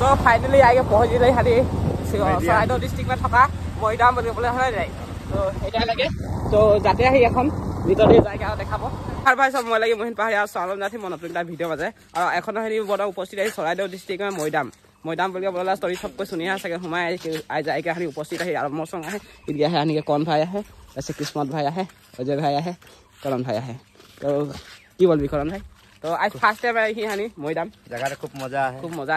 So finally I get পहुঁচিলে হাৰি চৰাইদেউ ডিষ্ট্ৰিক্টত থকা মৈদাম বুলিবলৈ হয় যায় তো এটা লাগে তো যাতে আহি এখন ভিতৰতে জায়গা দেখাব আৰু ভাই সব মই লাগি মহিন পাহাৰীয়া চালম জাতি মনত এটা ভিডিঅ' বাজে আৰু এখন হেৰি বড় উপস্থিত আহি চৰাইদেউ ডিষ্ট্ৰিক্টৰ মৈদাম বুলি বলা ষ্টৰি সবকৈ শুনি আছে সোমাই আই জায়গা হাৰি উপস্থিত আহি আৰু মোৰ সঙ্গ আহে ইদিয়া আহে আনিকে কন ভাই আহে আছে কিসমত ভাই আহে অজয় ভাই আহে কৰণ ভাই আহে তো কি বলবি কৰণ ভাই তো আজ ফাৰ্স্ট টাইম আহি হানি মৈদাম জায়গাটা খুব মজা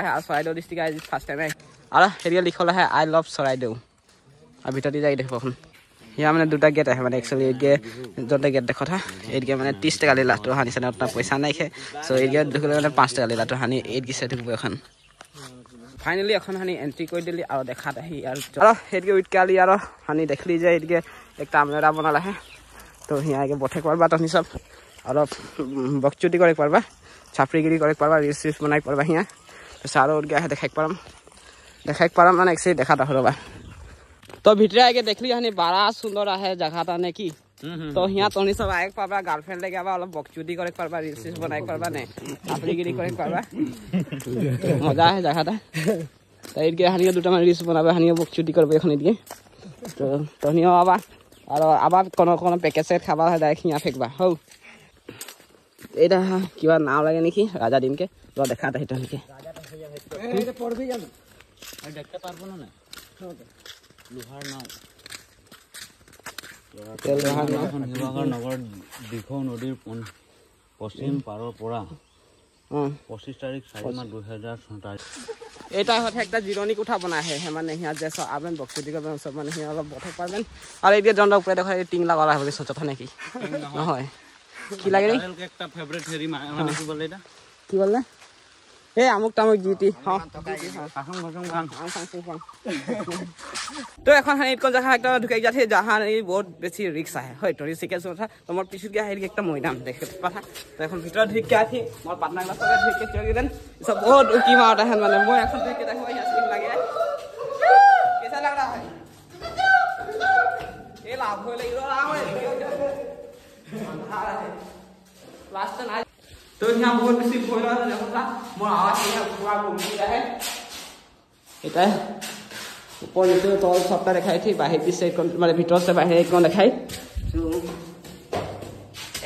আহে আৰ চৰাইদেউ ডিস্ট্ৰিক্ট আজ ফাৰ্স্ট টাইম আহি আৰু হেৰিয়া লিখল আহে আই লাভ চৰাইদেউ আৰু ভিতৰতে যাই দেখো এখন यहाँ मैंने दुटा गेट है मैंने एक्चुअली एक जोटे गेट देखा था एक मैंने 30 टका लीला तो हानि से उतना पैसा नहीं है सो एक ढुकले मैंने 5 टका लीला तो हानि 8 से ढुकबो এখন फाइनली এখন हानि एंट्री कर दिली और देखा ही और हेडके उठ के आली और हानि देखली जे हेडके एक तामनेरा बनाला है तो यहाँ आके बैठे करबा तनी सब और बकचुटी करे करबा छापरीगिरी करे करबा रील्स बनाई करबा यहाँ तो सारो उठ गया है देखाई पारम माने एक से देखा रहा तो भितरे आके देखली हनी बड़ा सुंदर है जगह ने की तो यहाँ तनी सब आए पाबा गर्लफ्रेंड लेके आबा अलग बकचुदी करे पाबा रील्स बनाई पाबा ने छापरीगिरी करे पाबा मजा है जगह तो इनके हनी दुटा मान रील्स बनाबा हनी बकचुदी करबे এখন इनके तो तनियो आबा और आबा कोनो पैकेज सेट खाबा है डायरेक्ट यहाँ फेंकबा हो एटा किबा नाव लागे नेकी राजा दिन के तो देखाता है तनिके এটা পড়বি জানো আর দেখতে পারবো না লোহার নাও শিৱসাগৰ নগৰ দিখৌ নদীৰ পশ্চিম পাৰৰ পৰা 25 তাৰিখ 4 মাহ 2047 এটা হচ্ছে একটা জিরোনি কোঠা বনা है মানে হিয়া জেসো আবেন বক্সিটি করবেন সব মানে হিয়া অলপ বঠক পাবেন আর এই যে জন্ডা উপরে দেখা টিং লাগালা হবে সচতা নাকি নহয় কি লাগে রে একটা ফেভারিট হেরি মানে কি বলে এটা কি বললে ए আমুক তামুক জিটি हां तो এখন হানি কোন জায়গা একটা ঢুকাই যাচ্ছে জাহান এই বহুত বেশি রিস্ক আছে হয় তো রিস্কের কথা তোমার পিছু গিয়া হেৰি একটা ময়দান দেখতে পাঠা তো এখন ভিতর ঢুক কে আছি মোর পার্টনার গুলো সব ঢুক কে চলে গেলেন সব বহুত উকি মারটা है মানে মই এখন দেখে দেখো এই আসিন লাগে कैसा लग रहा है ये लाभ हो लग रहा है लास्ट ना तो यहाँ बहुत बेसी भय रहा है देखो मोर आवाज यहाँ पूरा घूमी रहा है এটা ऊपर नीचे तल सबटा देखाई थी बाहर भी से মানে ভিতর से बाहर एक देखाई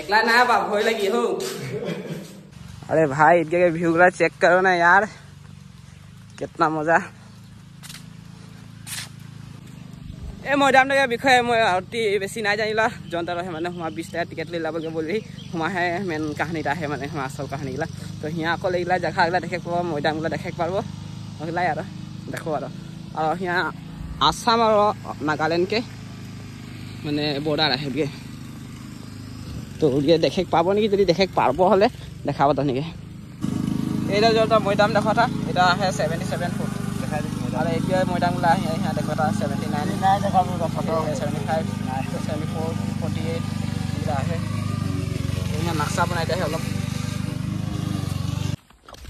एकला ना बा भय लगी हो अरे भाई इनके व्यू ला चेक करो ना यार कितना मजा ए मैदाम के বিষয়ে মই অতি বেছি নাই জানিলা জনতা ৰহে মানে হুমা 20 টাকা টিকেট লৈ লাবগে বলি হুমা হে মেন কাহিনীটা হে মানে হুমা আসল কাহিনীগিলা তো হিয়া অকল এইগিলা জায়গাগিলা দেখে পাব মৈদামগিলা দেখে পারব ওগিলাই আর দেখো আর হিয়া আসাম আর নাগাল্যান্ড के মানে বর্ডার আহেগে তো ওগে দেখে পাব নাকি যদি দেখে পারব হলে দেখাব তনিকে এইটা যেটা মৈদাম দেখাটা এটা আছে 77 ফুট দেখাই দিই আর এইটা মৈদামগুলা হিয়া দেখাটা 79 নাই দেখাবো ফটো 75 74 48 এটা আছে এইনা নকশা বনাই দে অলপ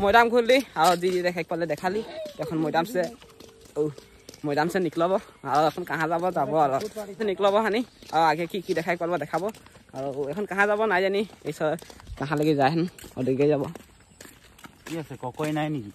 মৈদাম খুললি আর জি দেখাই পালে দেখালি এখন মৈদাম से निकलब और এখন कहाँ যাব और निकलब हानि और आगे की देखाई पारब देखाब और এখন कहाँ যাব নাই জানি এই কहाँ लगे जाए और दिखे যাব কি আছে ককই নাই নেকি